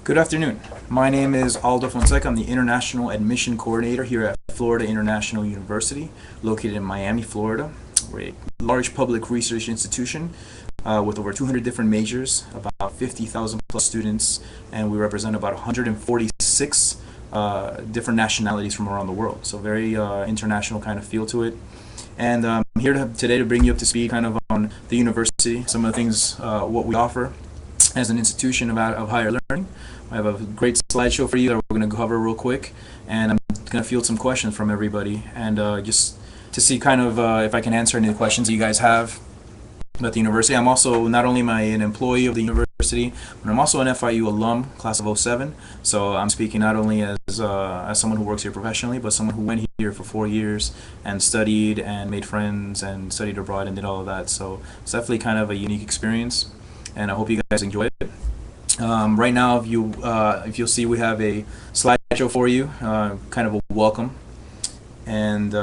Good afternoon. My name is Aldo Fonseca. I'm the International Admission Coordinator here at Florida International University, located in Miami, Florida. We're a large public research institution with over 200 different majors, about 50,000 plus students, and we represent about 146 different nationalities from around the world. So very international kind of feel to it. And I'm here today to bring you up to speed kind of on the university, some of the things, what we offer as an institution of higher learning. I have a great slideshow for you that we're going to cover real quick, and I'm going to field some questions from everybody, and just to see kind of if I can answer any questions you guys have about the university. I'm also not only an employee of the university, but I'm also an FIU alum, class of '07. So I'm speaking not only as someone who works here professionally, but someone who went here for 4 years and studied and made friends and studied abroad and did all of that. So it's definitely kind of a unique experience, and I hope you guys enjoy it. Right now, if you'll see, we have a slideshow for you, kind of a welcome. And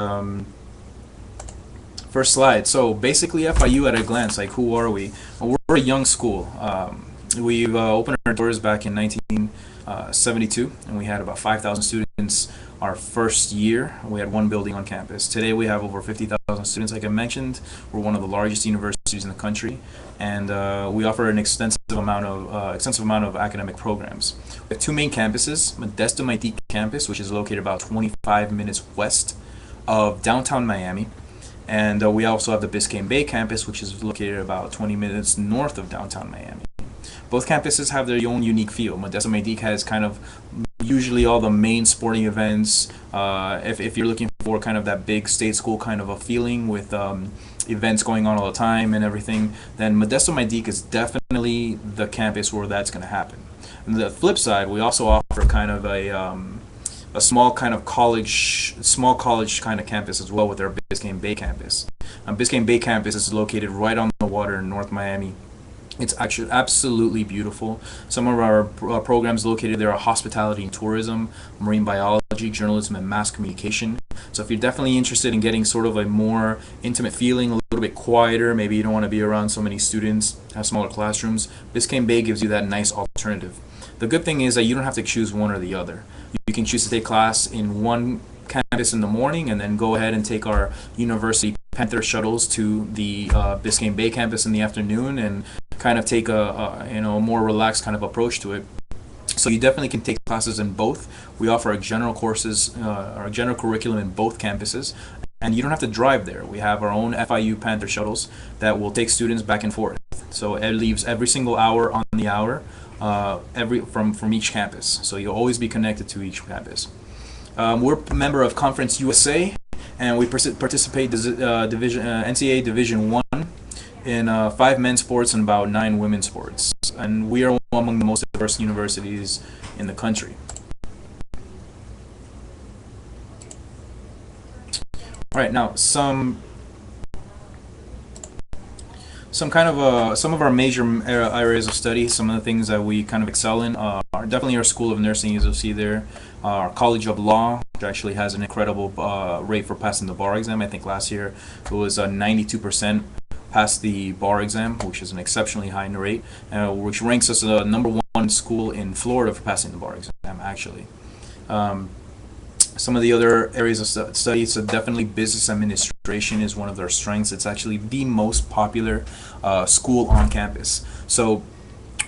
first slide. So basically, FIU at a glance, like who are we? Well, we're a young school. We've opened our doors back in 1972, and we had about 5,000 students our first year. We had one building on campus. Today we have over 50,000 students. Like I mentioned, we're one of the largest universities in the country, and we offer an extensive amount of academic programs. We have two main campuses: Modesto Maitique campus, which is located about 25 minutes west of downtown Miami, and we also have the Biscayne Bay campus, which is located about 20 minutes north of downtown Miami. Both campuses have their own unique feel. Modesto Maitique has kind of usually all the main sporting events. If you're looking for kind of that big state school kind of a feeling with events going on all the time and everything, then Modesto Maitique is definitely the campus where that's going to happen. On the flip side, we also offer kind of a small college kind of campus as well with our Biscayne Bay campus. Biscayne Bay campus is located right on the water in North Miami. It's actually absolutely beautiful. Some of our programs located there are hospitality and tourism, marine biology, journalism, and mass communication. So if you're definitely interested in getting sort of a more intimate feeling, a little bit quieter, maybe you don't want to be around so many students, have smaller classrooms, Biscayne Bay gives you that nice alternative. The good thing is that you don't have to choose one or the other. You can choose to take class in one campus in the morning and then go ahead and take our University Panther shuttles to the Biscayne Bay campus in the afternoon and kind of take a more relaxed kind of approach to it. So you definitely can take classes in both. We offer our general courses, our general curriculum in both campuses, and you don't have to drive there. We have our own FIU Panther shuttles that will take students back and forth. So it leaves every single hour on the hour, from each campus. So you'll always be connected to each campus. We're a member of Conference USA, and we participate NCAA Division 1 in 5 men's sports and about 9 women's sports. And we are among the most diverse universities in the country. All right, now some of our major areas of study, some of the things that we kind of excel in are definitely our School of Nursing, as you'll see there, our College of Law, which actually has an incredible rate for passing the bar exam. I think last year it was 92% passed the bar exam, which is an exceptionally high rate, which ranks us the #1 school in Florida for passing the bar exam, actually. Some of the other areas of study, so definitely business administration is one of their strengths. It's actually the most popular school on campus. So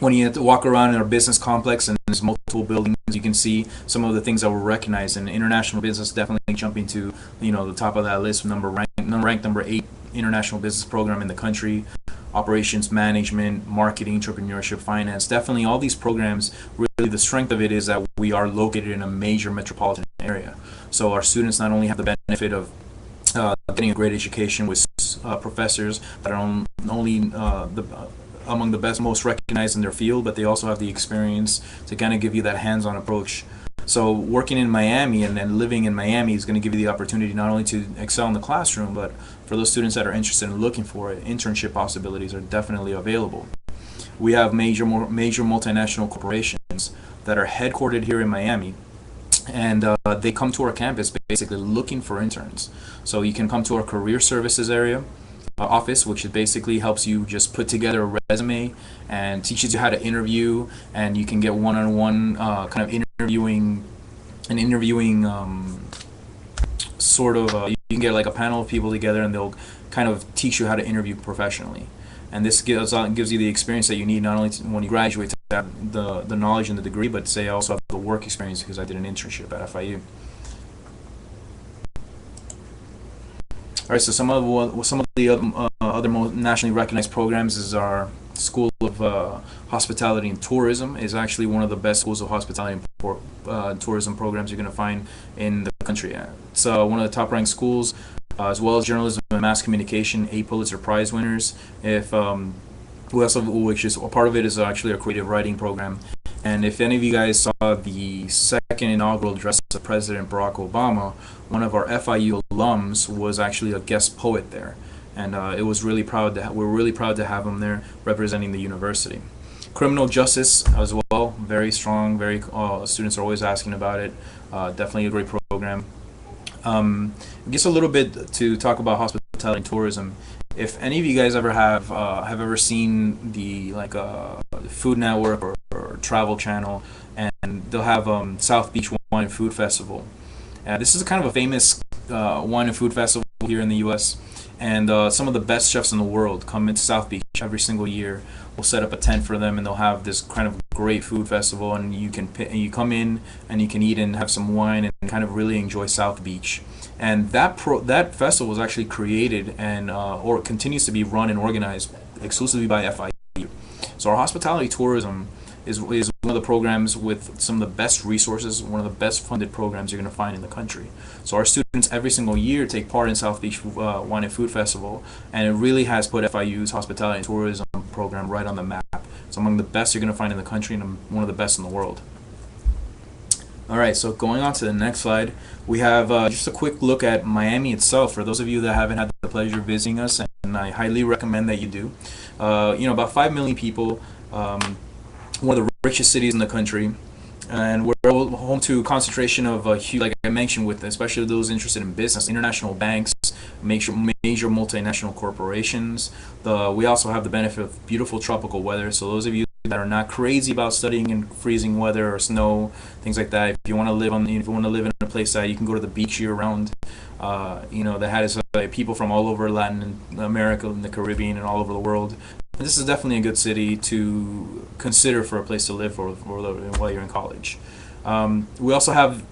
when you have to walk around in our business complex and there's multiple buildings, you can see some of the things that were recognized. And international business definitely jumping to the top of that list, ranked number 8 international business program in the country. Operations management, marketing, entrepreneurship, finance. Definitely all these programs, really the strength of it is that we are located in a major metropolitan area. So our students not only have the benefit of getting a great education with professors that are among the best, most recognized in their field, but they also have the experience to kind of give you that hands-on approach. So working in Miami and living in Miami is going to give you the opportunity not only to excel in the classroom, but for those students that are interested in looking for it, internship possibilities are definitely available. We have major multinational corporations that are headquartered here in Miami, and they come to our campus basically looking for interns. So you can come to our career services area, office, which basically helps you just put together a resume and teaches you how to interview, and you can get one-on-one kind of interviewing sort of you can get like a panel of people together, and they'll kind of teach you how to interview professionally. And this gives you the experience that you need, not only when you graduate to have the knowledge and the degree, but say also have the work experience, because I did an internship at FIU. All right, so some of the other most nationally recognized programs is our School of Hospitality and Tourism. Is actually one of the best schools of hospitality and tourism programs you're going to find in the country. It's one of the top-ranked schools, as well as journalism and mass communication, 8 Pulitzer Prize winners. Which is a part of it is actually a creative writing program. And if any of you guys saw the second inaugural address of President Barack Obama, one of our FIU alums was actually a guest poet there, and it was really proud to we're really proud to have him there representing the university. Criminal justice as well, very strong. Students are always asking about it. Definitely a great program. I guess a little bit to talk about hospitality and tourism. If any of you guys have ever seen the Food Network or Travel Channel, and they'll have South Beach Wine and Food Festival. This is kind of a famous wine and food festival here in the U.S. And some of the best chefs in the world come into South Beach every single year. We'll set up a tent for them, and they'll have this kind of great food festival, and you come in and you can eat and have some wine and kind of really enjoy South Beach. And that festival was actually created and or continues to be run and organized exclusively by FIU. So our hospitality tourism is one of the programs with some of the best resources, one of the best funded programs you're going to find in the country. So our students every single year take part in South Beach Wine and Food Festival, and it really has put FIU's hospitality and tourism program right on the map. It's among the best you're going to find in the country, and one of the best in the world. Alright, so going on to the next slide, we have just a quick look at Miami itself. For those of you that haven't had the pleasure of visiting us, and I highly recommend that you do. About 5 million people, one of the richest cities in the country, and we're home to a concentration of like I mentioned, with especially those interested in business, international banks, major multinational corporations. We also have the benefit of beautiful tropical weather, so those of you that are not crazy about studying in freezing weather or snow, things like that, if you want to live in a place that you can go to the beach year round, that has people from all over Latin America and the Caribbean and all over the world. This is definitely a good city to consider for a place to live while you're in college. We also have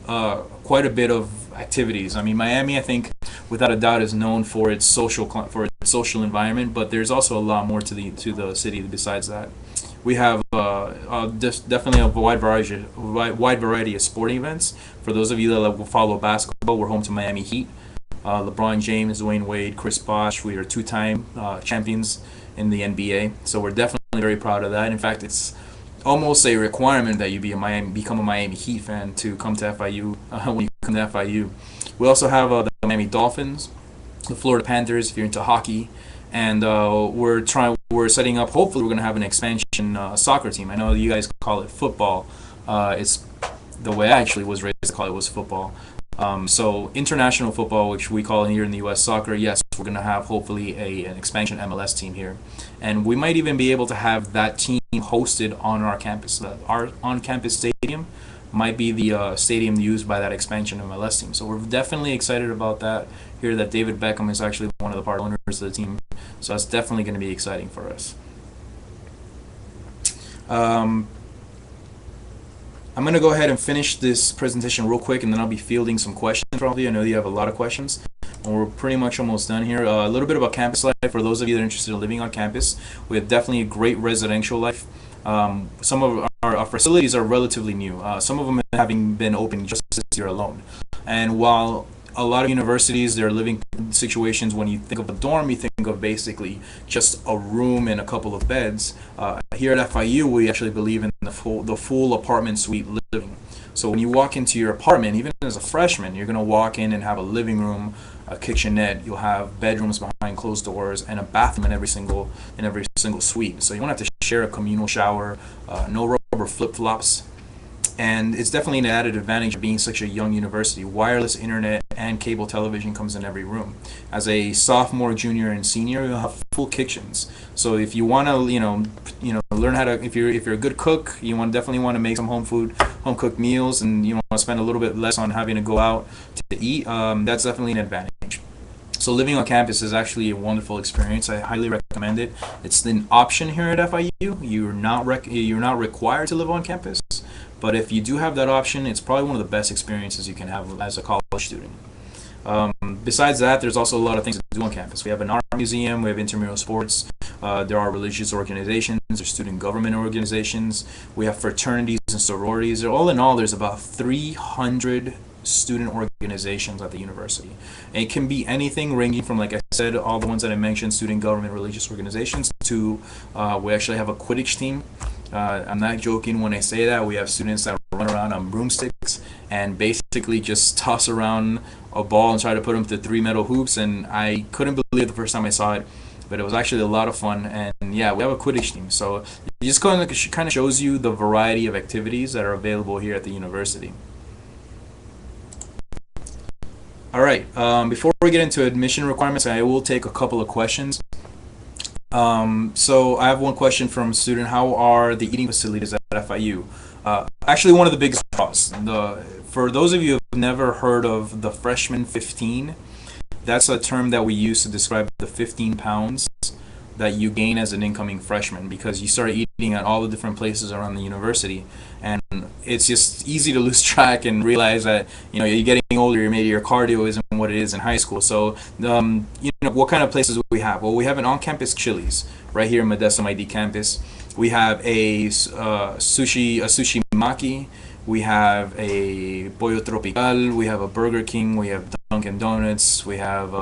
quite a bit of activities. I mean, Miami, I think, without a doubt, is known for its social environment, but there's also a lot more to the city besides that. We have definitely a wide variety of sporting events. For those of you that will follow basketball, we're home to Miami Heat. LeBron James, Dwayne Wade, Chris Bosh. We are 2-time champions in the NBA, so we're definitely very proud of that. In fact, it's almost a requirement that you become a Miami Heat fan to come to FIU when you come to FIU. We also have the Miami Dolphins, the Florida Panthers if you're into hockey, and we're setting up. Hopefully, we're going to have an expansion soccer team. I know you guys call it football. It's the way I actually was raised to call it was football. So international football, which we call here in the U.S. soccer, yes, we're going to have hopefully an expansion MLS team here. And we might even be able to have that team hosted on our campus. Our on-campus stadium might be the stadium used by that expansion MLS team. So we're definitely excited about that. Here that David Beckham is actually one of the part owners of the team. So that's definitely going to be exciting for us. I'm going to go ahead and finish this presentation real quick, and then I'll be fielding some questions from you. I know you have a lot of questions, and we're pretty much almost done here. A little bit about campus life. For those of you that are interested in living on campus, we have definitely a great residential life. Some of our facilities are relatively new, some of them having been open just this year alone. And while a lot of universities, their living situations, when you think of a dorm, you think of basically just a room and a couple of beds. Here at FIU, we actually believe in the full apartment suite living. So when you walk into your apartment, even as a freshman, you're going to walk in and have a living room, a kitchenette. You'll have bedrooms behind closed doors, and a bathroom in every single suite. So you won't have to share a communal shower. No rubber flip-flops. And it's definitely an added advantage of being such a young university. Wireless internet and cable television comes in every room. As a sophomore, junior, and senior, you'll have full kitchens. So if you want to, learn how to, if you're a good cook, you definitely want to make some home cooked meals, and you want to spend a little bit less on having to go out to eat. That's definitely an advantage. So living on campus is actually a wonderful experience. I highly recommend it. It's an option here at FIU. You're not required to live on campus, but if you do have that option, it's probably one of the best experiences you can have as a college student. Besides that, there's also a lot of things to do on campus. We have an art museum, we have intramural sports, there are religious organizations, there's student government organizations, we have fraternities and sororities. All in all, there's about 300 student organizations at the university. And it can be anything ranging from, like I said, all the ones that I mentioned, student government, religious organizations, to we actually have a Quidditch team. I'm not joking when I say that. We have students that run around on broomsticks and basically just toss around a ball and try to put them through 3 metal hoops, and I couldn't believe it the first time I saw it, but it was actually a lot of fun. And yeah, we have a Quidditch team, so it just kind of shows you the variety of activities that are available here at the university. Alright, before we get into admission requirements, I will take a couple of questions. So I have one question from a student. How are the eating facilities at FIU? Actually, one of the biggest draws. For those of you who have never heard of the freshman 15, that's a term that we use to describe the 15 pounds that you gain as an incoming freshman, because you start eating at all the different places around the university, and it's just easy to lose track and realize that you're getting older, maybe your cardio isn't what it is in high school. So what kind of places do we have? Well, we have an on-campus Chili's right here in Modesto ID campus. We have a sushi maki. We have a Pollo Tropical. We have a Burger King. We have Dunkin' Donuts. We have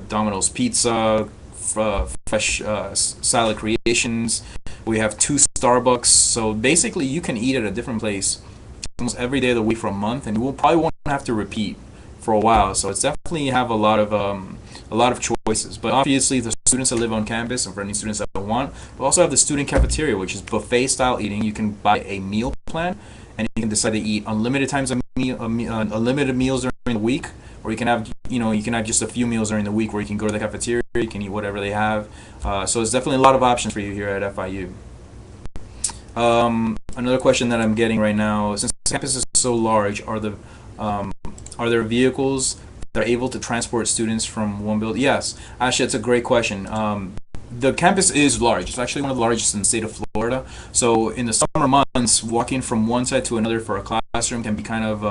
Domino's Pizza, Fresh Salad Creations. We have 2 Starbucks. So basically, you can eat at a different place almost every day of the week for a month, and you probably won't have to repeat for a while. So it's definitely have a lot of choices. But obviously, the students that live on campus, and for any students that want, we also have the student cafeteria, which is buffet style eating. You can buy a meal plan, and you can decide to eat unlimited times unlimited meals during the week, or you can have just a few meals during the week where you can go to the cafeteria, you can eat whatever they have. So it's definitely a lot of options for you here at FIU. Another question that I'm getting right now, since campus is so large, are there vehicles that are able to transport students from one building? Yes, actually, it's a great question. The campus is large. It's actually one of the largest in the state of Florida. So in the summer months, walking from one side to another for a classroom can be kind of,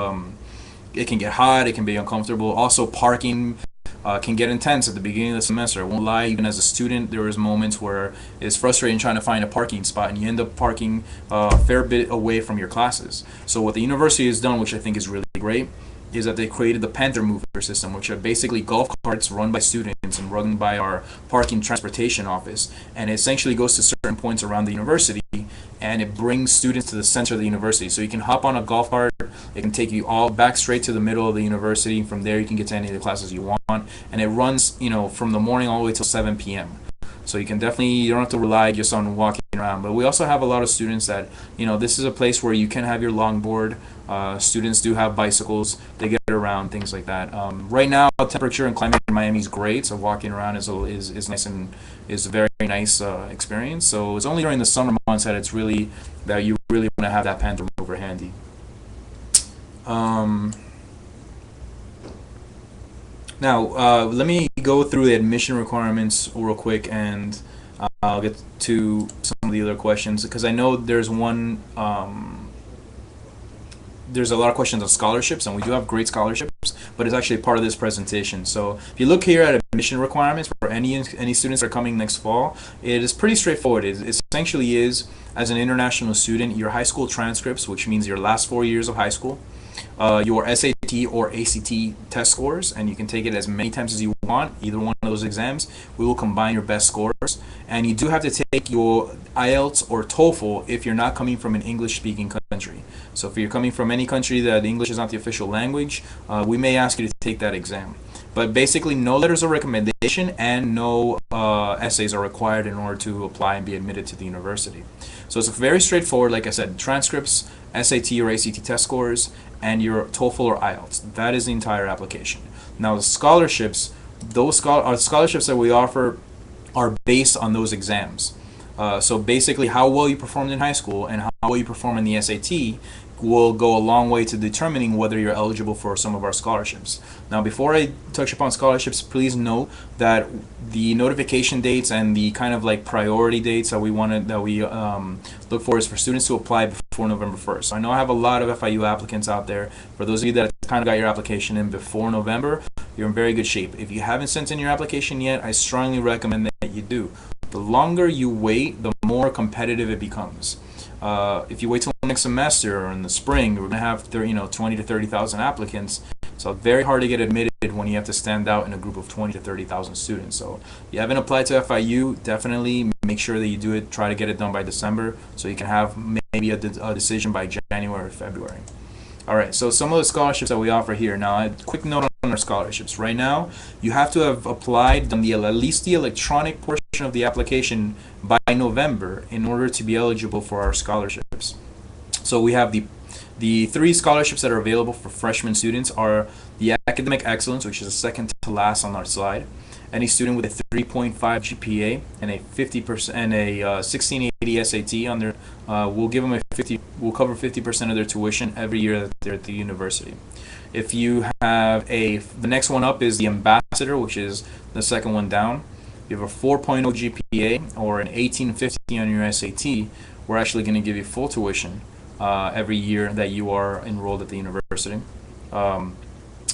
it can get hot, it can be uncomfortable. Also, parking can get intense at the beginning of the semester. I won't lie, even as a student, there was moments where it's frustrating trying to find a parking spot, and you end up parking a fair bit away from your classes. So what the university has done, which I think is really great, is that they created the Panther Mover system, which are basically golf carts run by students and run by our parking transportation office, and it essentially goes to certain points around the university, and it brings students to the center of the university. So you can hop on a golf cart, it can take you all back straight to the middle of the university. From there you can get to any of the classes you want, and it runs from the morning all the way till 7 p.m. So you don't have to rely just on walking around. But we also have a lot of students that, this is a place where you can have your longboard. Students do have bicycles, they get around, things like that. Right now, temperature and climate in Miami is great, so walking around is nice, and is a very nice experience. So it's only during the summer months that you really want to have that Panther Mover handy. Now, let me go through the admission requirements real quick, and I'll get to some of the other questions, because I know there's there's a lot of questions on scholarships, and we do have great scholarships, but it's actually part of this presentation. So if you look here at admission requirements for any students that are coming next fall, it is pretty straightforward. It essentially is, as an international student, your high school transcripts, which means your last 4 years of high school, your SAT or ACT test scores, and you can take it as many times as you want, either one of those exams. We will combine your best scores, and you do have to take your IELTS or TOEFL if you're not coming from an English-speaking country. So if you're coming from any country that English is not the official language, we may ask you to take that exam. But basically, no letters of recommendation and no essays are required in order to apply and be admitted to the university. So it's very straightforward. Like I said, transcripts, SAT or ACT test scores, and your TOEFL or IELTS. That is the entire application. Now the scholarships, those scholarships that we offer are based on those exams. So basically, how well you performed in high school and how well you perform in the SAT will go a long way to determining whether you're eligible for some of our scholarships. Now, before I touch upon scholarships, please note that the notification dates and the kind of like priority dates that we look for is for students to apply before November 1st. So I know I have a lot of FIU applicants out there. For those of you that kind of got your application in before November, you're in very good shape. If you haven't sent in your application yet, I strongly recommend that you do. The longer you wait, the more competitive it becomes. If you wait till next semester or in the spring, we're gonna have 20 to 30,000 applicants. So very hard to get admitted when you have to stand out in a group of 20 to 30,000 students. So if you haven't applied to FIU, definitely make sure that you do it. Try to get it done by December so you can have maybe a decision by January or February. All right, so some of the scholarships that we offer here. Now, a quick note on our scholarships. Right now, you have to have applied, done at least the electronic portion of the application by November in order to be eligible for our scholarships. So we have the three scholarships that are available for freshman students are the Academic Excellence, which is the second to last on our slide. Any student with a 3.5 GPA and a 50% and a 1680 SAT on their will give them will cover 50% of their tuition every year that they're at the university. If you have the next one up is the Ambassador, which is the second one down. If you have a 4.0 GPA or an 1850 on your SAT, we're actually going to give you full tuition every year that you are enrolled at the university.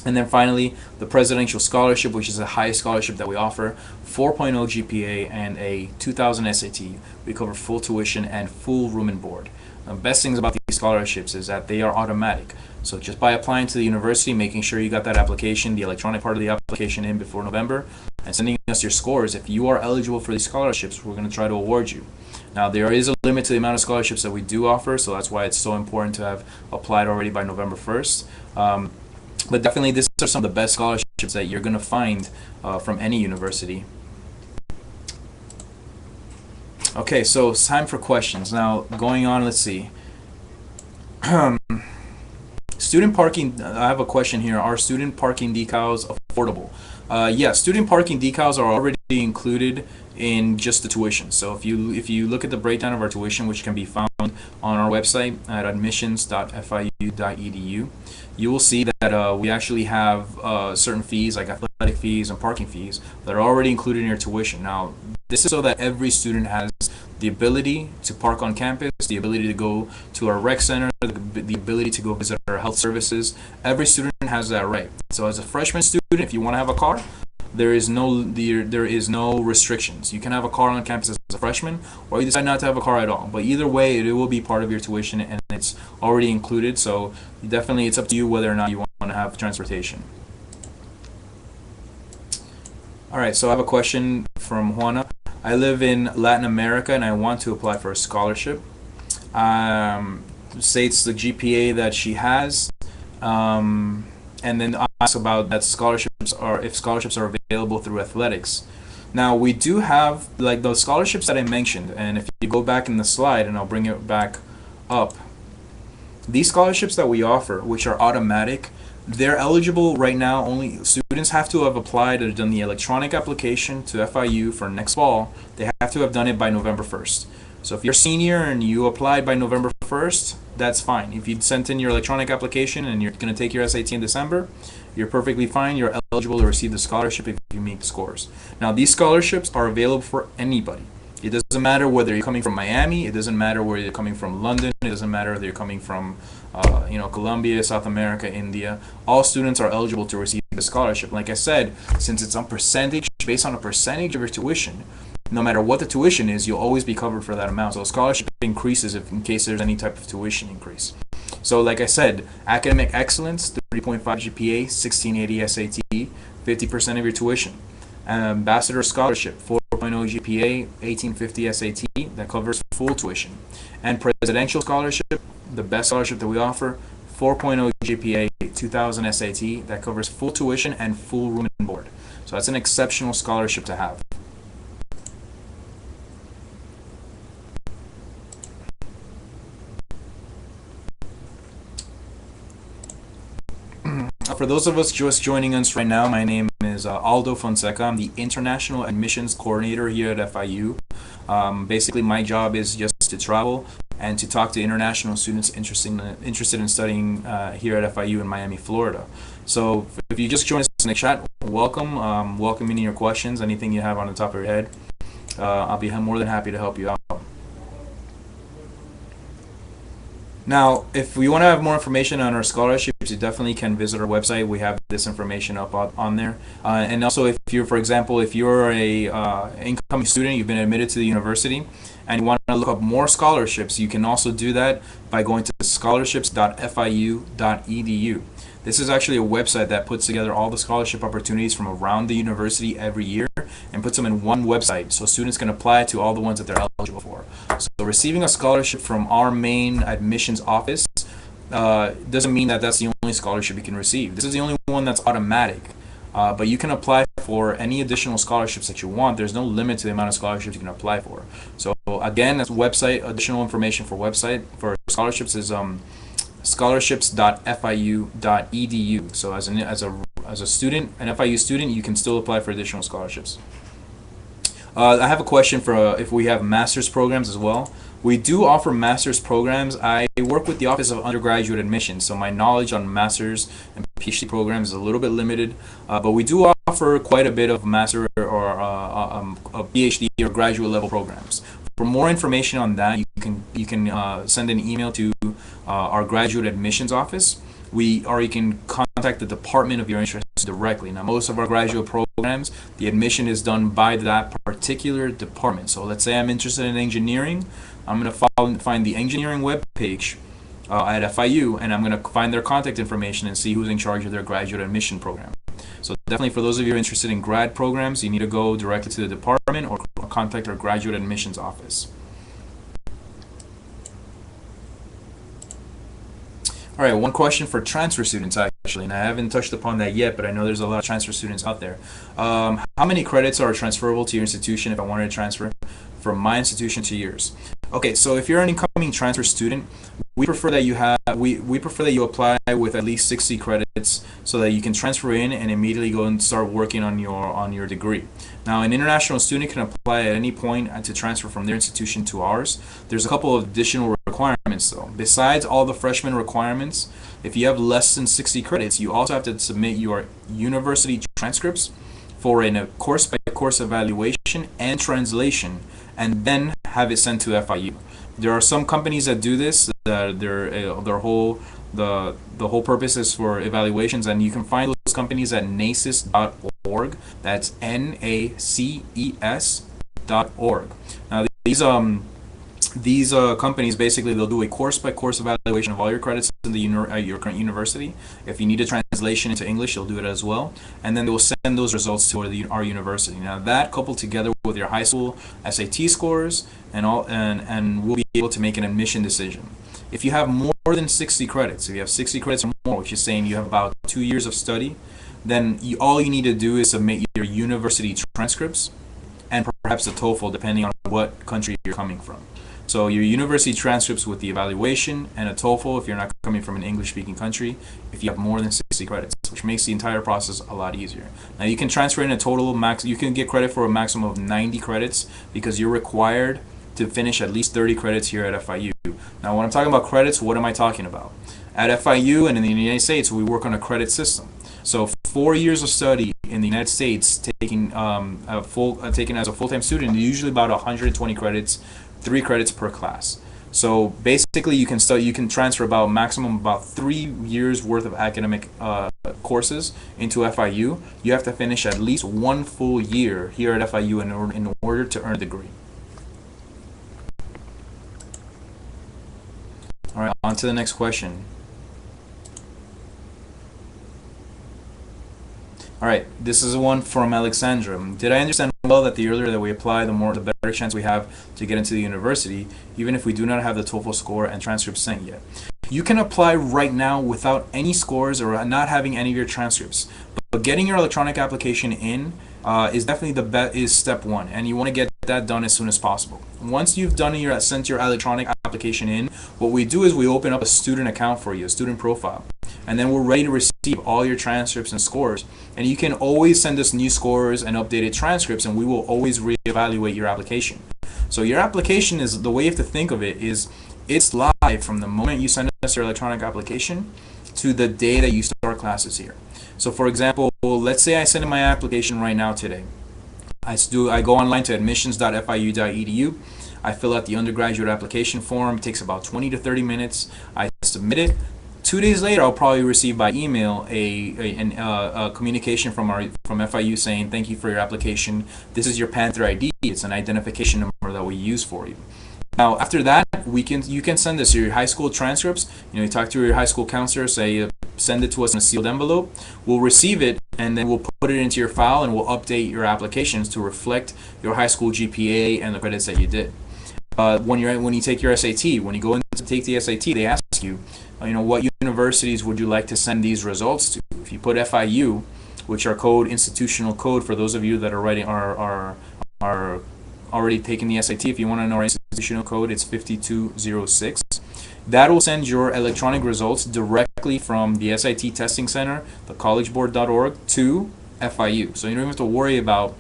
And then finally, the Presidential Scholarship, which is the highest scholarship that we offer, 4.0 GPA and a 2000 SAT. We cover full tuition and full room and board. The best things about these scholarships is that they are automatic. So just by applying to the university, making sure you got that application, the electronic part of the application in before November, and sending us your scores, if you are eligible for these scholarships, we're going to try to award you. Now, there is a limit to the amount of scholarships that we do offer, so that's why it's so important to have applied already by November 1st. But definitely, these are some of the best scholarships that you're going to find from any university. Okay, so it's time for questions. Now, going on, let's see. Student parking, I have a question here. Are student parking decals affordable? Yes, student parking decals are already included in just the tuition. So if you look at the breakdown of our tuition, which can be found on our website at admissions.fiu.edu, you will see that we actually have certain fees like athletic fees and parking fees that are already included in your tuition. Now, this is so that every student has the ability to park on campus, the ability to go to our rec center, the ability to go visit our health services. Every student has that right. So as a freshman student, if you want to have a car, there is no restrictions. You can have a car on campus as a freshman, or you decide not to have a car at all. But either way, it will be part of your tuition, and it's already included. So definitely, it's up to you whether or not you want to have transportation. All right. So I have a question from Juana. I live in Latin America, and I want to apply for a scholarship. States the GPA that she has. And then ask about that if scholarships are available through athletics. Now, we do have like those scholarships that I mentioned, and if you go back in the slide, and I'll bring it back up, these scholarships that we offer, which are automatic, they're eligible right now. Only students have to have applied or done the electronic application to FIU for next fall. They have to have done it by November 1st. So if you're a senior and you applied by November 1st, that's fine. If you sent in your electronic application and you're going to take your SAT in December, you're perfectly fine. You're eligible to receive the scholarship if you meet the scores. Now, these scholarships are available for anybody. It doesn't matter whether you're coming from Miami. It doesn't matter whether you're coming from London. It doesn't matter whether you're coming from Colombia, South America, India. All students are eligible to receive the scholarship. Like I said, since it's on percentage, based on a percentage of your tuition, no matter what the tuition is, you'll always be covered for that amount. So a scholarship increases in case there's any type of tuition increase. So like I said, Academic Excellence, 3.5 GPA, 1680 SAT, 50% of your tuition. Ambassador Scholarship, 4.0 GPA, 1850 SAT, that covers full tuition. And Presidential Scholarship, the best scholarship that we offer, 4.0 GPA, 2000 SAT, that covers full tuition and full room and board. So that's an exceptional scholarship to have. For those of us just joining us right now, my name is Aldo Fonseca. I'm the International Admissions Coordinator here at FIU. Basically, my job is just to travel and to talk to international students interested in studying here at FIU in Miami, Florida. So if you just joined us in the chat, welcome. Welcome any of your questions, anything you have on the top of your head. I'll be more than happy to help you out. Now, if we want to have more information on our scholarships, you definitely can visit our website. We have this information up on there. And also, if you're, for example, if you're a incoming student, you've been admitted to the university, and you want to look up more scholarships, you can also do that by going to scholarships.fiu.edu. This is actually a website that puts together all the scholarship opportunities from around the university every year and puts them in one website so students can apply to all the ones that they're eligible for. So receiving a scholarship from our main admissions office doesn't mean that that's the only scholarship you can receive. This is the only one that's automatic. But you can apply for any additional scholarships that you want. There's no limit to the amount of scholarships you can apply for. So again, that's website, additional information for scholarships is scholarships.fiu.edu. So as a student, an FIU student, you can still apply for additional scholarships. I have a question for if we have master's programs as well. We do offer master's programs. I work with the Office of Undergraduate Admissions, so my knowledge on master's and PhD programs is a little bit limited, but we do offer quite a bit of master or a PhD or graduate level programs. For more information on that, you can send an email to our graduate admissions office. Or you can contact the department of your interest directly. Now, most of our graduate programs, the admission is done by that particular department. So let's say I'm interested in engineering. I'm going to find the engineering webpage at FIU, and I'm going to find their contact information and see who's in charge of their graduate admission program. So definitely for those of you interested in grad programs, you need to go directly to the department or contact our graduate admissions office. All right, one question for transfer students actually, and I haven't touched upon that yet, but I know there's a lot of transfer students out there. How many credits are transferable to your institution if I wanted to transfer from my institution to yours? Okay, so if you're an incoming transfer student, we prefer that you apply with at least 60 credits so that you can transfer in and immediately go and start working on your degree. Now, an international student can apply at any point to transfer from their institution to ours. There's a couple of additional requirements though. Besides all the freshman requirements, if you have less than 60 credits, you also have to submit your university transcripts for a course-by-course evaluation and translation, and then have it sent to FIU. There are some companies that do this. The whole purpose is for evaluations, and you can find those companies at naces.org. That's NACES.org. Now these companies basically, they'll do a course-by-course evaluation of all your credits in your current university. If you need a translation into English, they'll do it as well, and then they will send those results to our university. Now that, coupled together with your high school SAT scores and we'll be able to make an admission decision. If you have more than 60 credits, if you have 60 credits or more, which is saying you have about 2 years of study, then all you need to do is submit your university transcripts and perhaps a TOEFL, depending on what country you're coming from. So your university transcripts with the evaluation and a TOEFL if you're not coming from an English-speaking country, if you have more than 60 credits, which makes the entire process a lot easier. Now you can transfer in a total you can get credit for a maximum of 90 credits because you're required to finish at least 30 credits here at FIU. Now when I'm talking about credits, what am I talking about? At FIU and in the United States, we work on a credit system. So 4 years of study in the United States, taken as a full-time student, usually about 120 credits, 3 credits per class. So basically, you can transfer about maximum about 3 years worth of academic courses into FIU. You have to finish at least 1 full year here at FIU in order to earn a degree. All right, on to the next question. All right, this is one from Alexandra. Did I understand well that the earlier that we apply, the better chance we have to get into the university, even if we do not have the TOEFL score and transcripts sent yet? You can apply right now without any scores or not having any of your transcripts. But getting your electronic application in is definitely is step one, and you want to get that done as soon as possible. Once you've sent your electronic application in, what we do is we open up a student account for you, a student profile, and then we're ready to receive all your transcripts and scores. And you can always send us new scores and updated transcripts, and we will always reevaluate your application. So your application is, the way you have to think of it is, it's live from the moment you send us your electronic application to the day that you start classes here. So for example, let's say I send in my application right now today. I go online to admissions.fiu.edu. I fill out the undergraduate application form. It takes about 20 to 30 minutes. I submit it. 2 days later, I'll probably receive by email a communication from FIU saying, thank you for your application. This is your Panther ID. It's an identification number that we use for you. Now, after that, you can send us your high school transcripts. You talk to your high school counselor, say, send it to us in a sealed envelope. We'll receive it, and then we'll put it into your file, and we'll update your applications to reflect your high school GPA and the credits that you did. When you take your SAT, when you go in to take the SAT, they ask you, what universities would you like to send these results to? If you put FIU, which are institutional code for those of you that are already taking the SAT, if you want to know our institutional code, it's 5206. That will send your electronic results directly from the SAT testing center, the collegeboard.org, to FIU. So you don't have to worry about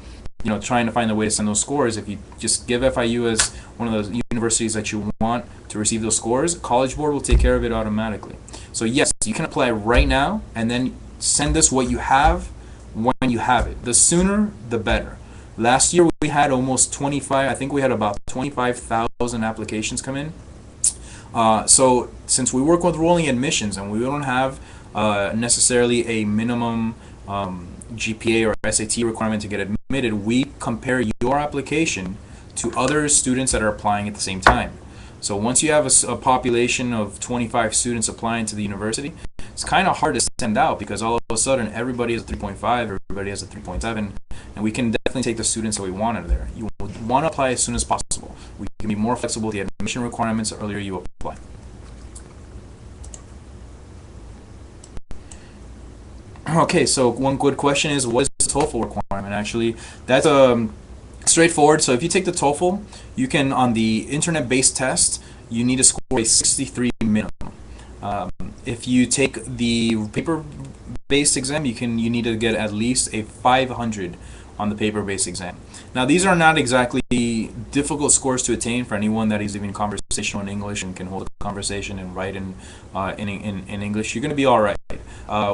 trying to find a way to send those scores. If you just give FIU as one of those universities that you want to receive those scores, College Board will take care of it automatically. So yes, you can apply right now and then send us what you have when you have it. The sooner, the better. Last year we had almost 25, I think we had about 25,000 applications come in. So since we work with rolling admissions and we don't have necessarily a minimum GPA or SAT requirement to get admitted, we compare your application to other students that are applying at the same time. So once you have a population of 25 students applying to the university, it's kind of hard to stand out because all of a sudden everybody has a 3.5, everybody has a 3.7, and we can definitely take the students that we wanted there. You want to apply as soon as possible. We can be more flexible with the admission requirements the earlier you apply. Okay, so one good question is, what is the TOEFL requirement? Actually, that's straightforward. So if you take the TOEFL, you can, on the internet-based test, you need to score a 63 minimum. If you take the paper-based exam, you need to get at least a 500 on the paper-based exam. Now, these are not exactly difficult scores to attain for anyone that is even conversational in English and can hold a conversation and write in English. You're going to be all right.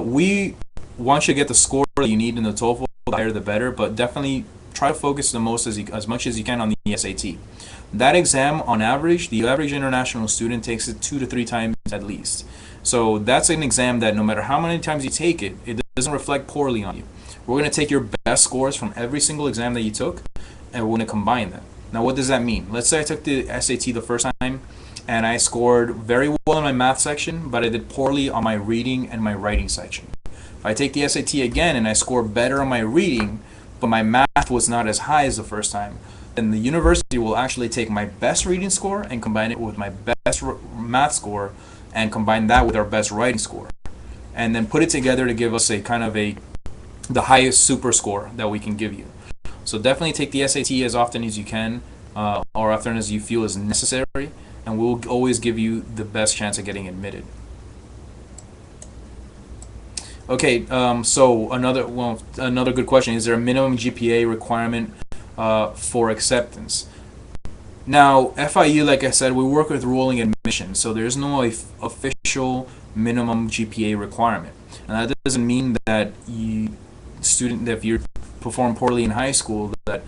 We want you to get the score that you need in the TOEFL, the higher the better, but definitely try to focus as much as you can on the SAT. That exam, on average, the average international student takes it 2 to 3 times at least. So that's an exam that no matter how many times you take it, it doesn't reflect poorly on you. We're going to take your best scores from every single exam that you took, and we're going to combine them. Now, what does that mean? Let's say I took the SAT the first time, and I scored very well in my math section, but I did poorly on my reading and my writing section. If I take the SAT again and I score better on my reading, but my math was not as high as the first time, then the university will actually take my best reading score and combine it with my best math score and combine that with our best writing score, and then put it together to give us the highest super score that we can give you. So definitely take the SAT as often as you can, or often as you feel is necessary, and we'll always give you the best chance of getting admitted. Okay, so another good question: is there a minimum GPA requirement for acceptance? Now, FIU, like I said, we work with rolling admission, so there's no official minimum GPA requirement, and that doesn't mean that if you perform poorly in high school, that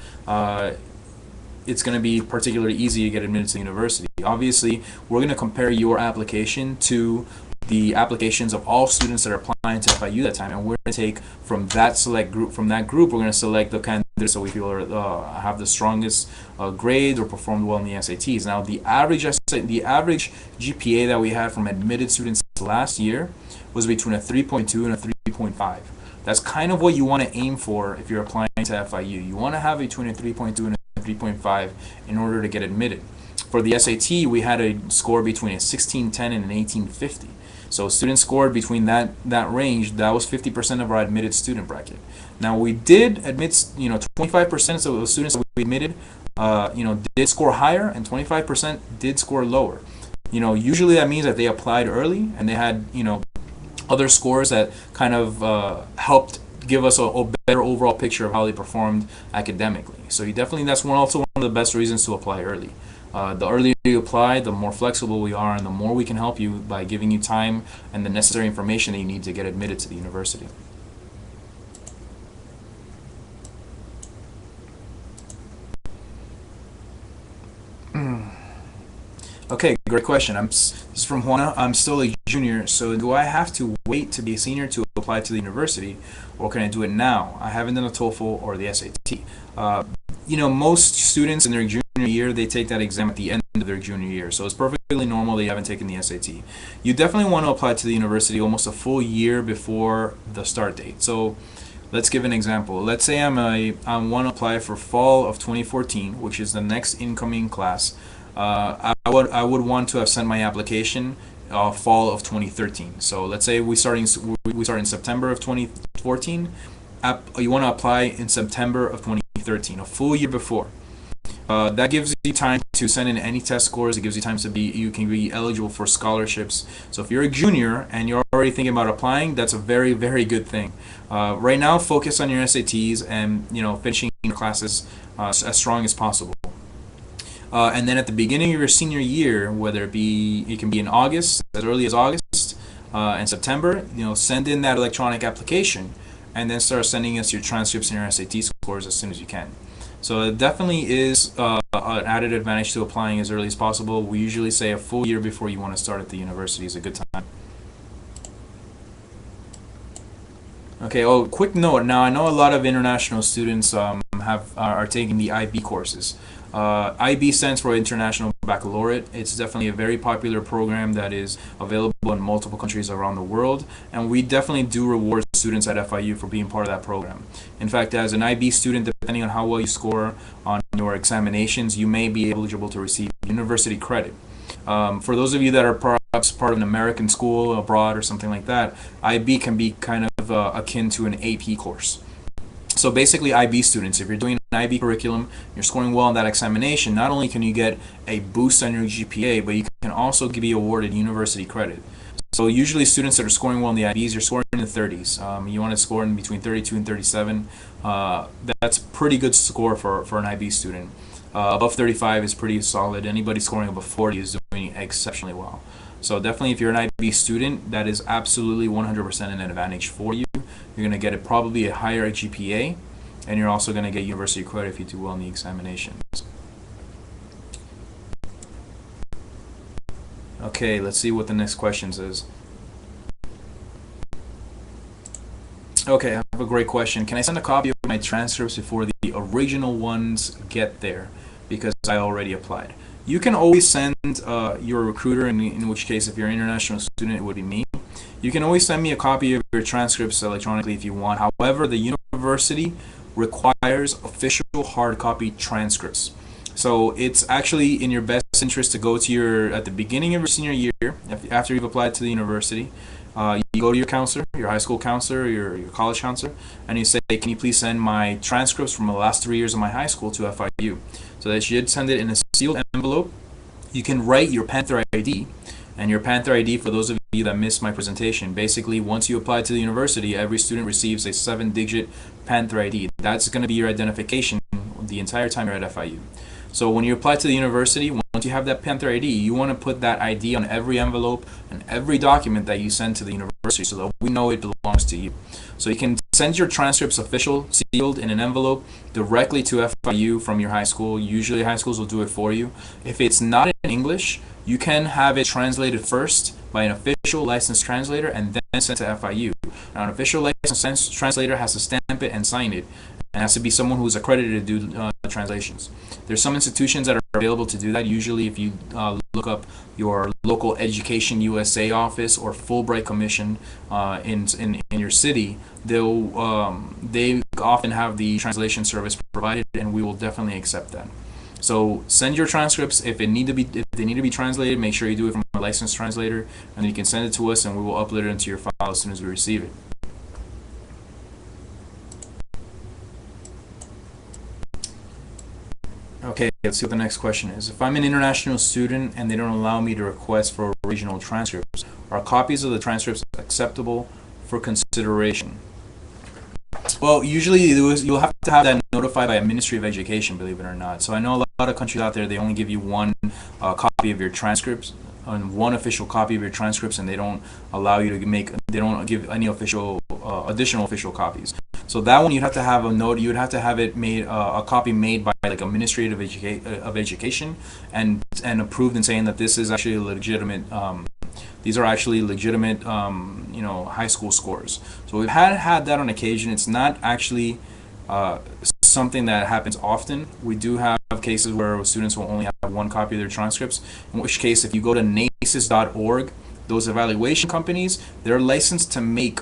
it's going to be particularly easy to get admitted to the university. Obviously, we're going to compare your application to the applications of all students that are applying to FIU that time, and we're going to take from that select group. From that group, we're going to select the candidates that we feel have the strongest grades or performed well in the SATs. Now, the average GPA that we had from admitted students last year was between a 3.2 and a 3.5. That's kind of what you want to aim for if you're applying to FIU. You want to have between a 3.2 and a 3.5 in order to get admitted. For the SAT, we had a score between a 1610 and an 1850. So students scored between that range. That was 50% of our admitted student bracket. Now we did admit, 25% of the students that we admitted, did score higher, and 25% did score lower. Usually that means that they applied early and they had, other scores that kind of helped give us a better overall picture of how they performed academically. So that's also one of the best reasons to apply early. The earlier you apply, the more flexible we are, and the more we can help you by giving you time and the necessary information that you need to get admitted to the university. Okay, great question. This is from Juana. I'm still a junior, so do I have to wait to be a senior to apply to the university, or can I do it now? I haven't done a TOEFL or the SAT. Most students in their junior year, they take that exam at the end of their junior year, so it's perfectly normal they haven't taken the SAT. You definitely want to apply to the university almost a full year before the start date. So let's give an example. Let's say I want to apply for fall of 2014, which is the next incoming class. I would want to have sent my application fall of 2013. So let's say we start in September of 2014. You want to apply in September of 2013, a full year before. That gives you time to send in any test scores. It gives you time you can be eligible for scholarships. So if you're a junior and you're already thinking about applying, that's a very, very good thing. Right now, focus on your SATs and finishing your classes as strong as possible. And then at the beginning of your senior year, it can be in August, as early as August and September, send in that electronic application and then start sending us your transcripts and your SAT scores as soon as you can. So it definitely is an added advantage to applying as early as possible. We usually say a full year before you want to start at the university is a good time. Okay, quick note. Now I know a lot of international students are taking the IB courses. IB stands for International Baccalaureate. It's definitely a very popular program that is available in multiple countries around the world, and we definitely do reward students at FIU for being part of that program. In fact, as an IB student, depending on how well you score on your examinations, you may be eligible to receive university credit. For those of you that are perhaps part of an American school abroad or something like that, IB can be kind of akin to an AP course. So basically, IB students, if you're doing an IB curriculum, you're scoring well on that examination, not only can you get a boost on your GPA, but you can also be awarded university credit. So usually students that are scoring well in the IBs, you're scoring in the 30s. You want to score in between 32 and 37. That's a pretty good score for an IB student. Above 35 is pretty solid. Anybody scoring above 40 is doing exceptionally well. So definitely, if you're an IB student, that is absolutely 100% an advantage for you. You're going to get probably a higher GPA, and you're also going to get university credit if you do well in the examinations. Okay, let's see what the next question is. Okay, I have a great question. Can I send a copy of my transcripts before the original ones get there? Because I already applied. You can always send your recruiter, in which case, if you're an international student, it would be me. You can always send me a copy of your transcripts electronically if you want. However, the university requires official hard copy transcripts. So it's actually in your best interest to go to at the beginning of your senior year, after you've applied to the university, you go to your counselor, your high school counselor, your college counselor, and you say, can you please send my transcripts from the last 3 years of my high school to FIU? So they should send it in a sealed envelope. You can write your Panther ID, and your Panther ID, for those of you that missed my presentation, basically once you apply to the university, every student receives a 7-digit Panther ID. That's going to be your identification the entire time you're at FIU. So when you apply to the university, once you have that Panther ID, you want to put that ID on every envelope and every document that you send to the university so that we know it belongs to you. So you can send your transcripts sealed in an envelope directly to FIU from your high school. Usually high schools will do it for you. If it's not in English, you can have it translated first by an official licensed translator and then sent to FIU. Now, an official licensed translator has to stamp it and sign it. It has to be someone who's accredited to do translations. There's some institutions that are available to do that. Usually, if you look up your local Education USA office or Fulbright Commission in your city, they often have the translation service provided, and we will definitely accept that. So send your transcripts if they need to be translated. Make sure you do it from a licensed translator, and then you can send it to us, and we will upload it into your file as soon as we receive it. Okay, let's see what the next question is. If I'm an international student and they don't allow me to request for original transcripts, are copies of the transcripts acceptable for consideration? Well, usually you'll have to have that notified by a Ministry of Education, believe it or not. So I know a lot of countries out there, they only give you one copy of your transcripts, and one official copy of your transcripts, and they don't allow you to they don't give any official additional official copies. So that one you'd have to have a note. You would have to have it made a copy made by like a Ministry of Education and approved and saying that this is actually a legitimate. These are actually legitimate, high school scores. So we've had that on occasion. It's not actually something that happens often. We do have cases where students will only have one copy of their transcripts, in which case if you go to NACES.org, those evaluation companies, they're licensed to make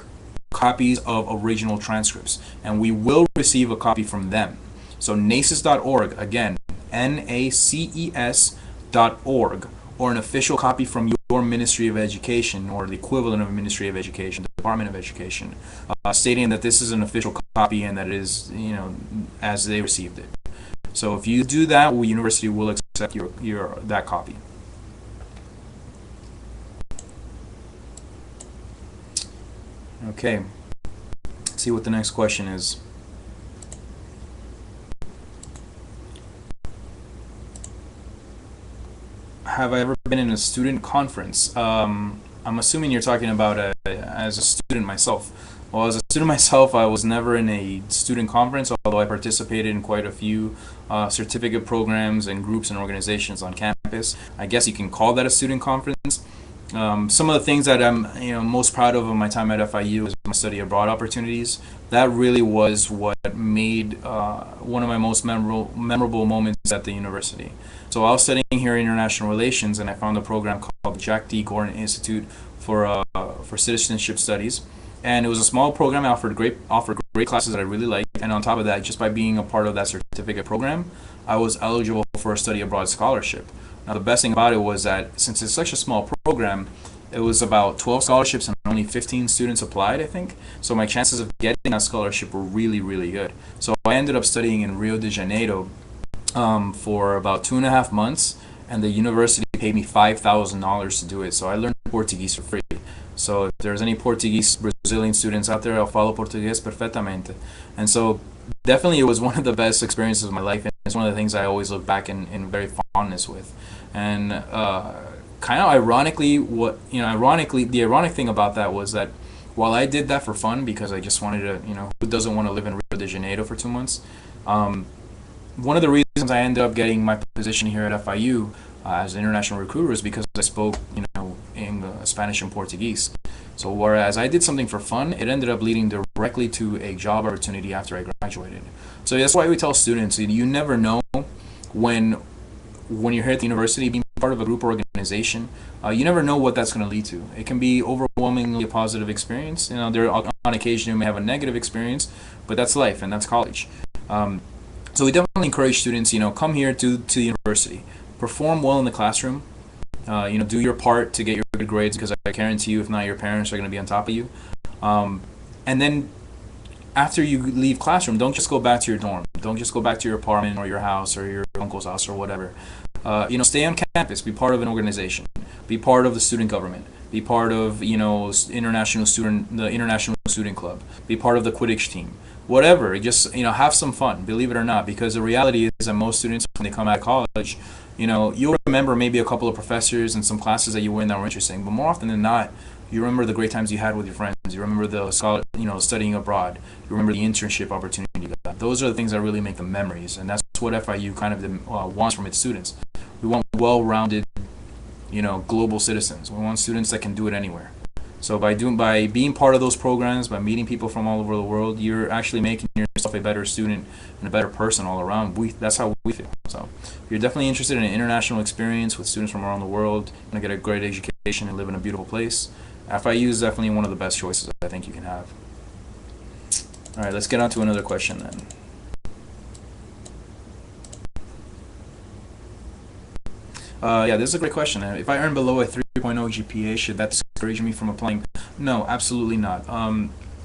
copies of original transcripts, and we will receive a copy from them. So NACES.org, again, NACES.org, or an official copy from your Ministry of Education or the equivalent of a Ministry of Education, the Department of Education, stating that this is an official copy and that it is, as they received it. So if you do that, the university will accept that copy. Okay, let's see what the next question is. Have I ever been in a student conference? I'm assuming you're talking about as a student myself. Well, as a student myself, I was never in a student conference, although I participated in quite a few certificate programs and groups and organizations on campus. I guess you can call that a student conference. Some of the things that I'm most proud of in my time at FIU is my study abroad opportunities. That really was what made one of my most memorable moments at the university. So I was studying here in international relations, and I found a program called the Jack D. Gordon Institute for Citizenship Studies, and it was a small program. I offered great classes that I really liked, and on top of that, just by being a part of that certificate program, I was eligible for a study abroad scholarship. Now, the best thing about it was that since it's such a small program, it was about 12 scholarships and only 15 students applied, I think. So my chances of getting that scholarship were really, really good. So I ended up studying in Rio de Janeiro for about 2.5 months, and the university paid me $5,000 to do it. So I learned Portuguese for free. So if there's any Portuguese Brazilian students out there, I'll falo portugués perfectamente. And so definitely it was one of the best experiences of my life, and it's one of the things I always look back in very fondness with. And kind of ironically, the ironic thing about that was that while I did that for fun because I just wanted to, who doesn't want to live in Rio de Janeiro for 2 months? One of the reasons I ended up getting my position here at FIU as an international recruiter is because I spoke, in Spanish and Portuguese. So whereas I did something for fun, it ended up leading directly to a job opportunity after I graduated. So that's why we tell students, you never know when you're here at the university, being part of a group or organization, you never know what that's going to lead to. It can be overwhelmingly a positive experience. There on occasion you may have a negative experience, but that's life and that's college. So we definitely encourage students, come here to the university, perform well in the classroom, do your part to get your good grades, because I guarantee you, if not, your parents are going to be on top of you. And then after you leave classroom, don't just go back to your dorm. Don't just go back to your apartment or your house or your uncle's house or whatever. Stay on campus. Be part of an organization. Be part of the student government. Be part of the international student club. Be part of the Quidditch team. Whatever. Just have some fun. Believe it or not, because the reality is that most students, when they come out of college, you'll remember maybe a couple of professors and some classes that you were in that were interesting, but more often than not, you remember the great times you had with your friends. You remember the studying abroad. You remember the internship opportunity you got. Those are the things that really make the memories, and that's what FIU kind of wants from its students. We want well-rounded, global citizens. We want students that can do it anywhere. So by being part of those programs, by meeting people from all over the world, you're actually making yourself a better student and a better person all around. That's how we feel. So if you're definitely interested in an international experience with students from around the world, and get a great education and live in a beautiful place, FIU is definitely one of the best choices I think you can have. All right, let's get on to another question then. Yeah, this is a great question. If I earn below a 3.0 GPA, should that discourage me from applying? No, absolutely not.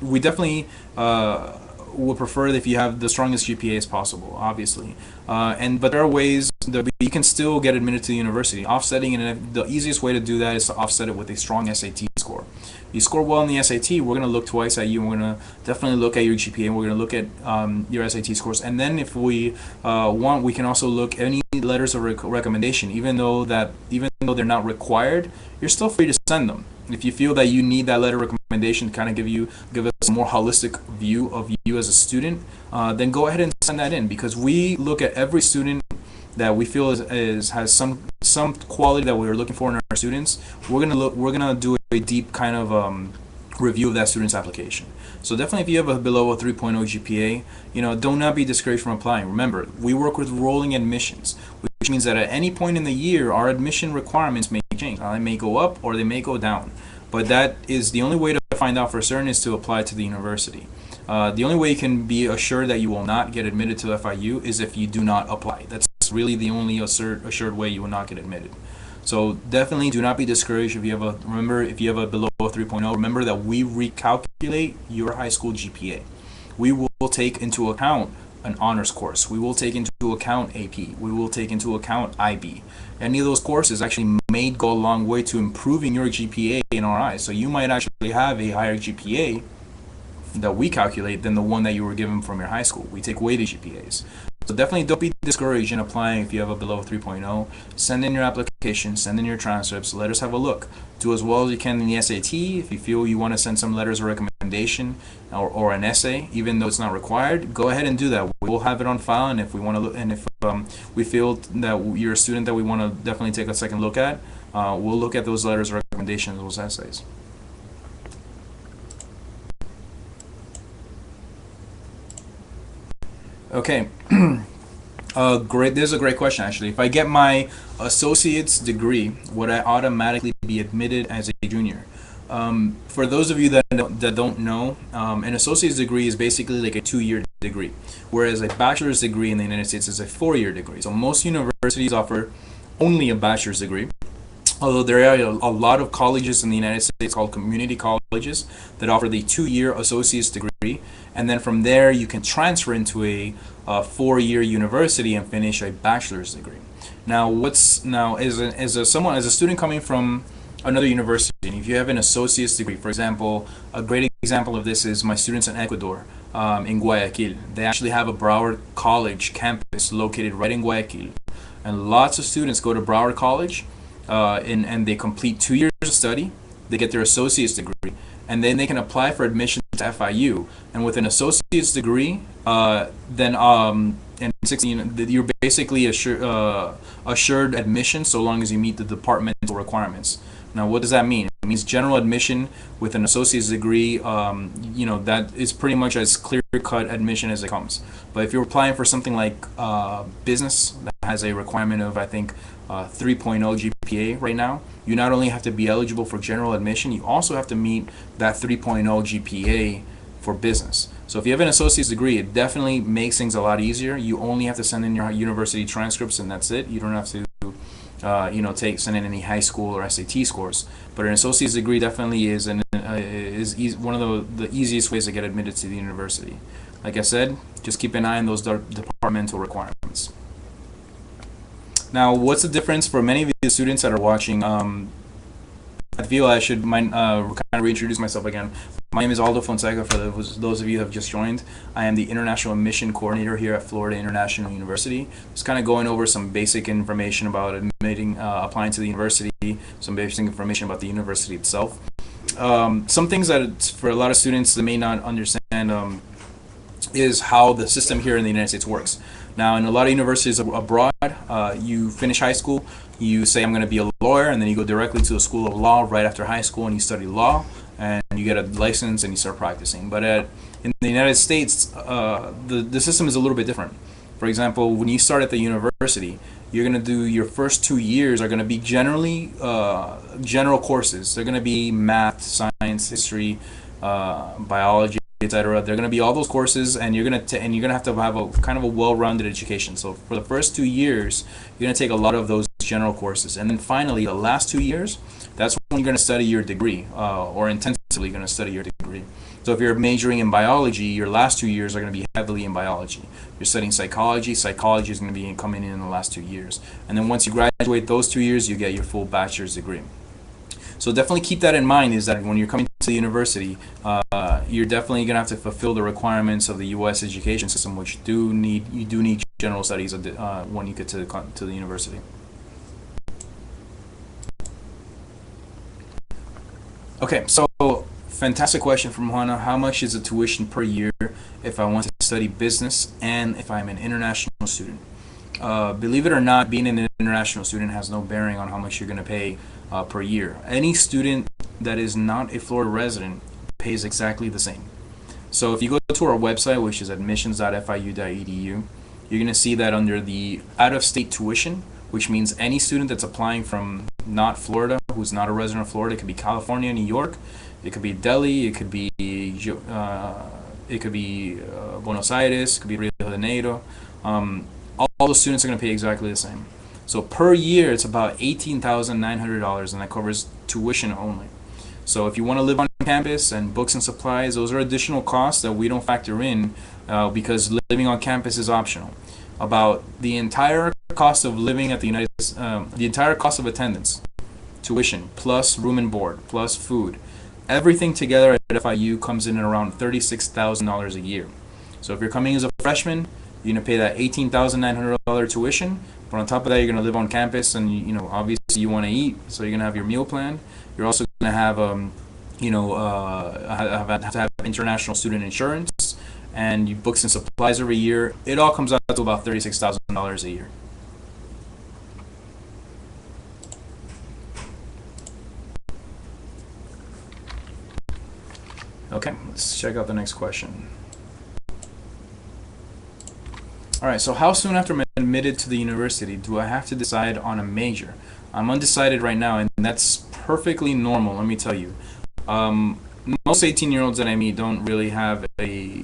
We definitely would prefer if you have the strongest GPA as possible, obviously. But there are ways that you can still get admitted to the university. Offsetting, and the easiest way to do that is to offset it with a strong SAT score. If you score well in the SAT, we're going to look twice at you, and we're going to definitely look at your GPA, and we're going to look at your SAT scores. And then if we want, we can also look at any letters of recommendation. Even though they're not required, you're still free to send them. If you feel that you need that letter of recommendation to kind of give us a more holistic view of you as a student, then go ahead and send that in, because we look at every student that we feel has some quality that we're looking for in our students. We're gonna do a deep kind of review of that student's application. So definitely, if you have a below a 3.0 GPA, do not be discouraged from applying. Remember, we work with rolling admissions, which means that at any point in the year, our admission requirements may change. They may go up or they may go down. But that is the only way to find out for certain, is to apply to the university. The only way you can be assured that you will not get admitted to FIU is if you do not apply. That's really the only assured way you will not get admitted. So definitely do not be discouraged if you have a below a 3.0. Remember that we recalculate your high school GPA. We will take into account an honors course. We will take into account AP. We will take into account IB. Any of those courses actually may go a long way to improving your GPA in our eyes. So you might actually have a higher GPA that we calculate than the one that you were given from your high school. We take weighted GPAs. So definitely don't be discouraged in applying if you have a below 3.0. Send in your application, send in your transcripts, let us have a look. Do as well as you can in the SAT. If you feel you want to send some letters of recommendation or an essay, even though it's not required, go ahead and do that. We'll have it on file, and if we want to look, and if we feel that you're a student that we want to definitely take a second look at, we'll look at those letters of recommendation, those essays. Okay. Great. This is a great question, actually. If I get my associate's degree, would I automatically be admitted as a junior? For those of you that don't know, an associate's degree is basically like a 2-year degree, whereas a bachelor's degree in the United States is a 4-year degree. So most universities offer only a bachelor's degree, although there are a lot of colleges in the United States called community colleges that offer the 2-year associate's degree, and then from there you can transfer into a 4-year university and finish a bachelor's degree. Now, as a student coming from another university, and if you have an associate's degree, for example, a great example of this is my students in Ecuador, in Guayaquil. They actually have a Broward College campus located right in Guayaquil, and lots of students go to Broward College, and they complete 2 years of study. They get their associate's degree, and then they can apply for admission to FIU. And with an associate's degree, and 16, you're basically assured admission so long as you meet the departmental requirements. Now, what does that mean? It means general admission with an associate's degree. That is pretty much as clear-cut admission as it comes. But if you're applying for something like business that has a requirement of, I think, 3.0 GPA right now, you not only have to be eligible for general admission, you also have to meet that 3.0 GPA for business. So if you have an associate's degree, it definitely makes things a lot easier. You only have to send in your university transcripts, and that's it. You don't have to send in any high school or SAT scores. But an associate's degree definitely is one of the easiest ways to get admitted to the university. Like I said, just keep an eye on those departmental requirements. Now, what's the difference for many of the students that are watching? I feel I should kind of reintroduce myself again. My name is Aldo Fonseca. For those of you who have just joined, I am the International Admission Coordinator here at Florida International University. Just kind of going over some basic information about applying to the university, some basic information about the university itself. Some things that for a lot of students that may not understand is how the system here in the United States works. Now, in a lot of universities abroad, you finish high school, you say I'm going to be a lawyer, and then you go directly to a school of law right after high school, and you study law, and you get a license, and you start practicing. But in the United States, the system is a little bit different. For example, when you start at the university, you're going to do your first 2 years are going to be generally general courses. They're going to be math, science, history, biology, etc. They're going to be all those courses, and you're going to have a kind of a well-rounded education. So for the first 2 years, you're going to take a lot of those general courses. And then finally, the last 2 years, that's when you're going to study your degree, or intensively going to study your degree. So if you're majoring in biology, your last 2 years are going to be heavily in biology. If you're studying psychology, psychology is going to be coming in the last 2 years. And then once you graduate those 2 years, you get your full bachelor's degree. So definitely keep that in mind, is that when you're coming to the university, you're definitely going to have to fulfill the requirements of the U.S. education system, which you do need general studies when you get to the university. Okay, so fantastic question from Juana. How much is the tuition per year if I want to study business and if I'm an international student? Believe it or not, being an international student has no bearing on how much you're going to pay per year. Any student that is not a Florida resident pays exactly the same. So if you go to our website, which is admissions.fiu.edu, you're going to see that under the out-of-state tuition, which means any student that's applying from not Florida, who's not a resident of Florida, it could be California, New York, it could be Delhi, it could be Buenos Aires, it could be Rio de Janeiro. All the students are going to pay exactly the same. So per year, it's about $18,900, and that covers tuition only. So if you want to live on campus and books and supplies, those are additional costs that we don't factor in because living on campus is optional. About the entire cost of living at the the entire cost of attendance, tuition, plus room and board, plus food, everything together at FIU comes in at around $36,000 a year. So if you're coming as a freshman, you're going to pay that $18,900 tuition, but on top of that, you're going to live on campus, and obviously you want to eat, so you're going to have your meal plan. You're also going to have have to have international student insurance, and you books and supplies every year. It all comes out to about $36,000 a year. Okay, let's check out the next question. Alright, so how soon after I'm admitted to the university do I have to decide on a major? I'm undecided right now, and that's perfectly normal, let me tell you. Most 18-year-olds that I meet don't really have a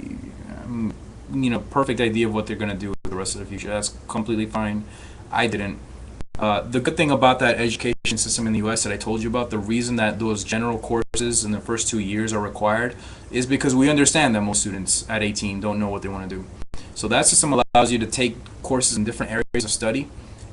perfect idea of what they're going to do with the rest of the future. That's completely fine. I didn't. The good thing about that education system in the U.S. that I told you about, the reason that those general courses in the first 2 years are required is because we understand that most students at 18 don't know what they want to do. So that system allows you to take courses in different areas of study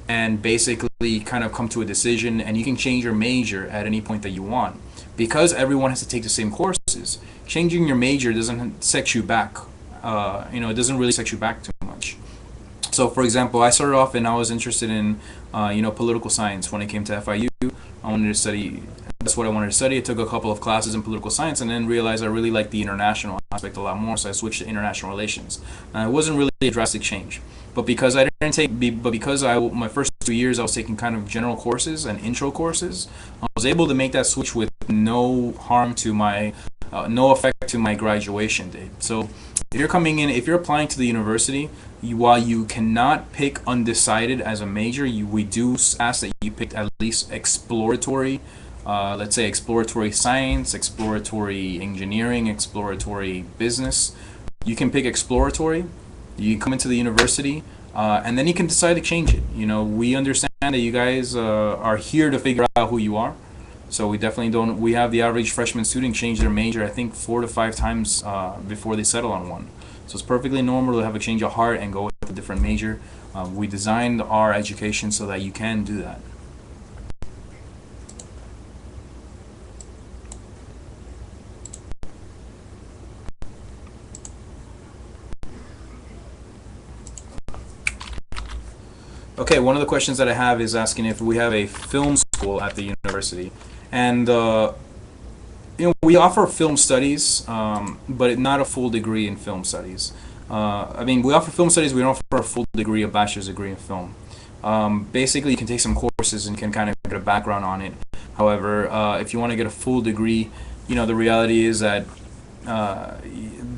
and basically kind of come to a decision, and you can change your major at any point that you want. Because everyone has to take the same courses, changing your major doesn't set you back. It doesn't really set you back too much. So for example, I started off and I was interested in political science when I came to FIU. I wanted to study, that's what I wanted to study. I took a couple of classes in political science and then realized I really liked the international aspect a lot more, so I switched to international relations. It wasn't really a drastic change, but because my first 2 years I was taking kind of general courses and intro courses, I was able to make that switch with no harm to my, no effect to my graduation date. So if you're coming in, if you're applying to the university, while you cannot pick undecided as a major, we do ask that you pick at least exploratory, let's say exploratory science, exploratory engineering, exploratory business. You can pick exploratory, you come into the university, and then you can decide to change it. We understand that you guys are here to figure out who you are. So we definitely don't, we have the average freshman student change their major, I think 4 to 5 times before they settle on one. So it's perfectly normal to have a change of heart and go with a different major. We designed our education so that you can do that. Okay, one of the questions that I have is asking if we have a film school at the university. And we offer film studies, but not a full degree in film studies. We offer film studies, we don't offer a full degree, a bachelor's degree in film. Basically, you can take some courses and can kind of get a background on it. However, if you want to get a full degree, the reality is that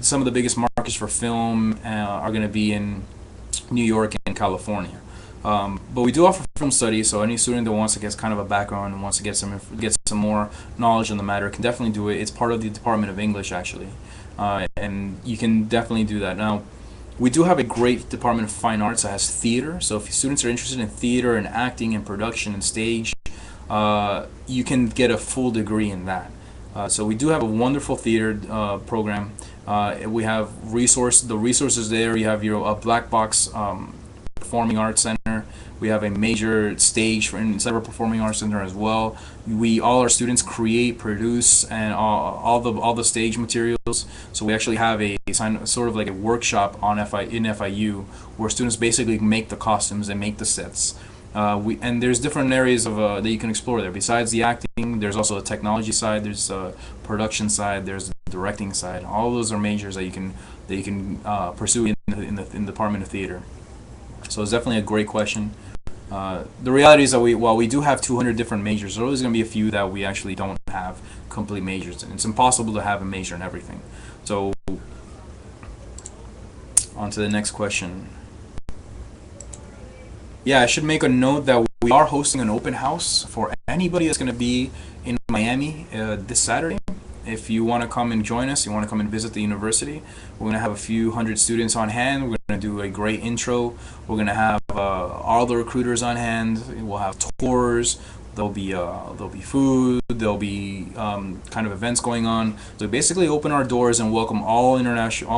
some of the biggest markets for film are going to be in New York and California. But we do offer film studies, so any student that wants to get kind of a background and wants to get some more knowledge on the matter can definitely do it. It's part of the Department of English, actually, and you can definitely do that. Now, We do have a great Department of Fine Arts that has theater. So if students are interested in theater and acting and production and stage, you can get a full degree in that. So we do have a wonderful theater program. We have the resources there. You have your Black Box Performing Arts Center. We have a major stage inside our Performing Arts Center as well. All our students create, produce, and all the stage materials. So we actually have a sort of like a workshop in FIU where students basically make the costumes and make the sets. And there's different areas of that you can explore there. Besides the acting, there's also a technology side, there's a production side, there's the directing side. All those are majors that you can pursue in the Department of Theater. So it's definitely a great question. The reality is that while we do have 200 different majors, there's always going to be a few that we actually don't have complete majors in. It's impossible to have a major in everything. So on to the next question. Yeah, I should make a note that we are hosting an open house for anybody that's going to be in Miami this Saturday. If you want to come and join us, you want to come and visit the university, we're going to have a few hundred students on hand. We're going to do a great intro. We're going to have all the recruiters on hand. We'll have tours. There'll be food. There'll be kind of events going on. So basically, open our doors and welcome all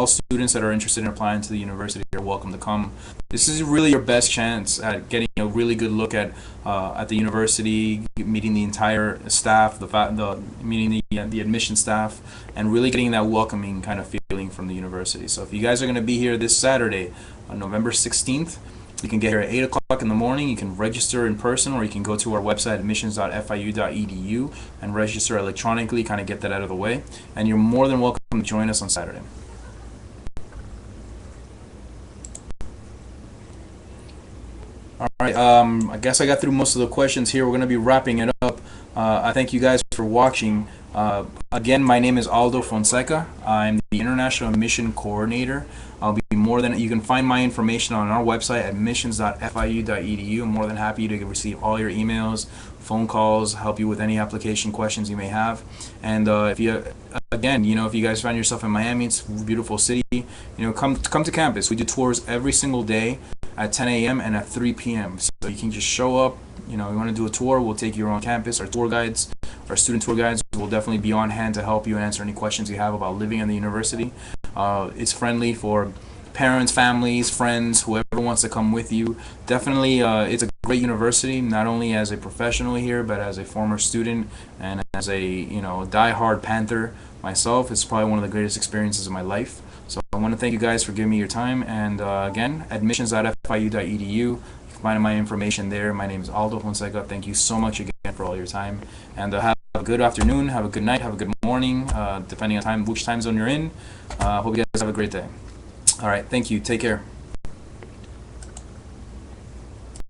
students that are interested in applying to the university are welcome to come. This is really your best chance at getting a really good look at the university, meeting the entire staff, meeting the admission staff, and really getting that welcoming kind of feeling from the university. So if you guys are going to be here this Saturday, on November 16th. You can get here at 8 o'clock in the morning. You can register in person, or you can go to our website, admissions.fiu.edu, and register electronically, kind of get that out of the way. And you're more than welcome to join us on Saturday. All right, I guess I got through most of the questions here. We're going to be wrapping it up. I thank you guys for watching. Again, my name is Aldo Fonseca. I'm the International Admission Coordinator. You can find my information on our website, admissions.fiu.edu. I'm more than happy to receive all your emails, phone calls, help you with any application questions you may have. And if you guys find yourself in Miami, it's a beautiful city. Come to campus. We do tours every single day at 10 a.m. and at 3 p.m. So you can just show up. You want to do a tour, we'll take you around campus. Our tour guides, our student tour guides will definitely be on hand to help you and answer any questions you have about living in the university. It's friendly for parents, families, friends, whoever wants to come with you. Definitely, it's a great university, not only as a professional here, but as a former student and as a die-hard Panther myself. It's probably one of the greatest experiences of my life. So I want to thank you guys for giving me your time. And again, admissions.fiu.edu. Find my information there. My name is Aldo Fonseca. Thank you so much again for all your time. And have a good afternoon, have a good night, have a good morning, depending on which time zone you're in. Hope you guys have a great day. All right, thank you. Take care.